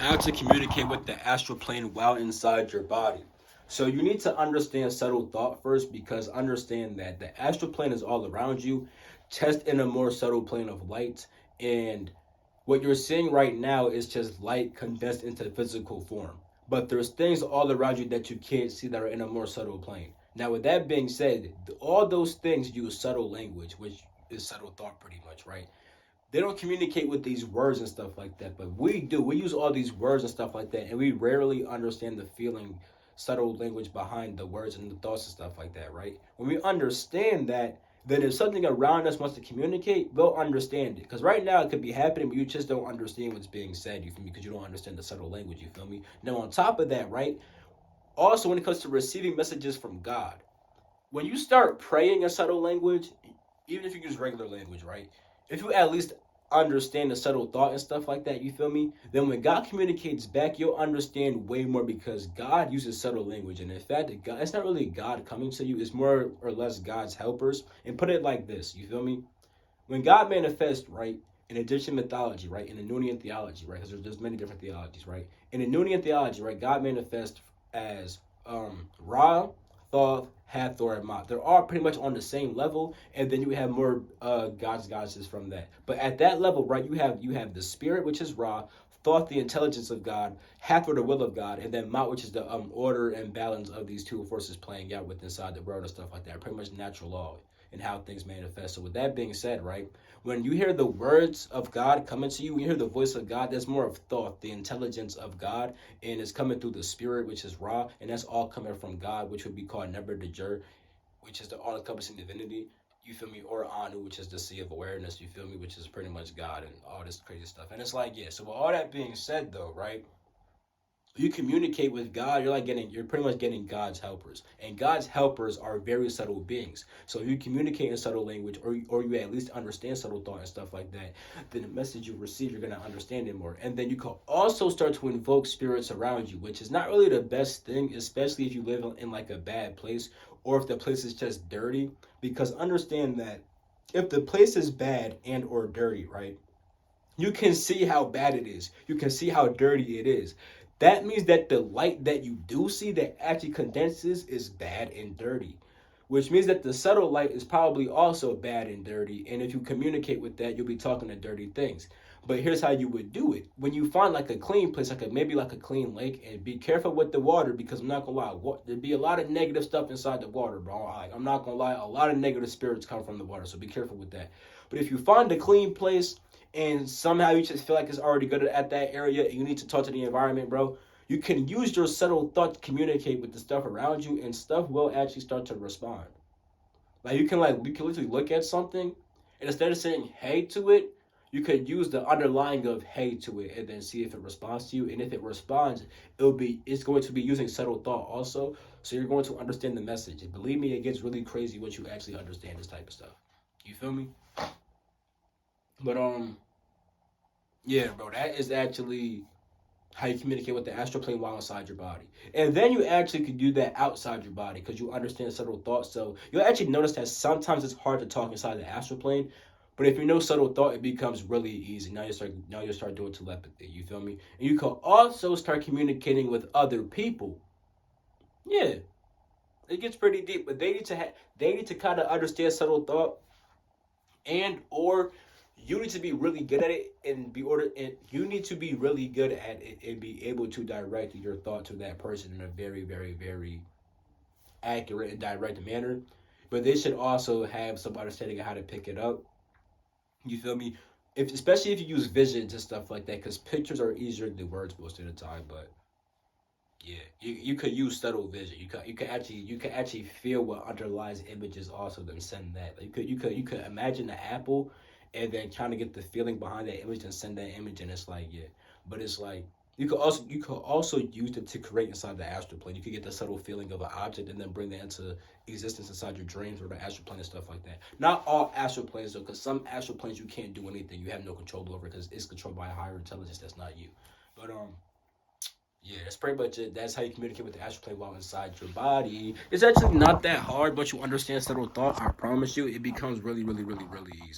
how to communicate with the astral plane while inside your body. So you need to understand subtle thought first, because understand that the astral plane is all around you. Test in a more subtle plane of light, and what you're seeing right now is just light condensed into physical form. But there's things all around you that you can't see that are in a more subtle plane. Now, with that being said, all those things use subtle language, which is subtle thought pretty much, right? They don't communicate with these words and stuff like that, but we do. We use all these words and stuff like that, and we rarely understand the feeling, subtle language behind the words and the thoughts and stuff like that, right? When we understand that, then if something around us wants to communicate, we'll understand it. Because right now it could be happening, but you just don't understand what's being said, you feel me? Because you don't understand the subtle language, you feel me? Now, on top of that, right? Also, when it comes to receiving messages from God, when you start praying in subtle language, even if you use regular language, right? If you at least understand the subtle thought and stuff like that, you feel me? Then when God communicates back, you'll understand way more, because God uses subtle language. And in fact, God, it's not really God coming to you, it's more or less God's helpers. And put it like this, you feel me? When God manifests, right, in Egyptian mythology, right, in the Noonian theology, right, because there's many different theologies, right? In the Noonian theology, right, God manifests as Ra, Thoth, Hathor, and Mot. They're all pretty much on the same level, and then you have more gods, goddesses from that. But at that level, right, you have the spirit, which is Ra, Thoth, the intelligence of God, Hathor, the will of God, and then Mot, which is the order and balance of these two forces playing out with inside the world and stuff like that. Pretty much natural law and how things manifest. So with that being said, right, when you hear the words of God coming to you, when you hear the voice of God, that's more of thought, the intelligence of God, and it's coming through the spirit, which is Ra, and that's all coming from God, which would be called Neber Djur, which is the all-encompassing divinity. You feel me? Or Anu, which is the sea of awareness. You feel me? Which is pretty much God and all this crazy stuff. And it's like, yeah. So with all that being said, though, right? You communicate with God, you're pretty much getting God's helpers. And God's helpers are very subtle beings. So if you communicate in subtle language, or you at least understand subtle thought and stuff like that, then the message you receive, you're going to understand it more. And then you can also start to invoke spirits around you, which is not really the best thing, especially if you live in like a bad place, or if the place is just dirty. Because understand that if the place is bad and or dirty, right, you can see how bad it is. You can see how dirty it is. That means that the light that you do see that actually condenses is bad and dirty, which means that the subtle light is probably also bad and dirty. And if you communicate with that, you'll be talking to dirty things. But here's how you would do it. When you find like a clean place, maybe like a clean lake, and be careful with the water, because I'm not gonna lie, there'd be a lot of negative stuff inside the water, bro. Like, I'm not gonna lie, a lot of negative spirits come from the water, so be careful with that. But if you find a clean place and somehow you just feel like it's already good at that area and you need to talk to the environment, bro, you can use your subtle thought to communicate with the stuff around you, and stuff will actually start to respond. You can literally look at something, and instead of saying hey to it, you could use the underlying of hey to it, and then see if it responds to you. And if it responds, it's going to be using subtle thought also. So you're going to understand the message. And believe me, it gets really crazy once you actually understand this type of stuff. You feel me? But yeah, bro, that is actually how you communicate with the astral plane while inside your body. And then you actually could do that outside your body, because you understand subtle thoughts. So you'll actually notice that sometimes it's hard to talk inside the astral plane. But if you know subtle thought, it becomes really easy. Now you start doing telepathy. You feel me? And you can also start communicating with other people. Yeah, it gets pretty deep. But they need to kind of understand subtle thought, and or you need to be really good at it, and you need to be really good at it and be able to direct your thought to that person in a very, very, very accurate and direct manner. But they should also have some understanding of how to pick it up. You feel me? Especially if you use visions and stuff like that, because pictures are easier than words most of the time. But yeah, you could use subtle vision. You could actually feel what underlies images also, then send that. You could imagine the apple, and then kind of get the feeling behind that image and send that image, and it's like, yeah. But it's like you could also use it to create inside the astral plane. You could get the subtle feeling of an object and then bring that into existence inside your dreams or the astral plane and stuff like that. Not all astral planes though, because some astral planes you can't do anything. You have no control over, because it's controlled by a higher intelligence that's not you. But yeah, that's pretty much it. That's how you communicate with the astral plane while inside your body. It's actually not that hard, but you understand subtle thought. I promise you, it becomes really, really, really, really easy.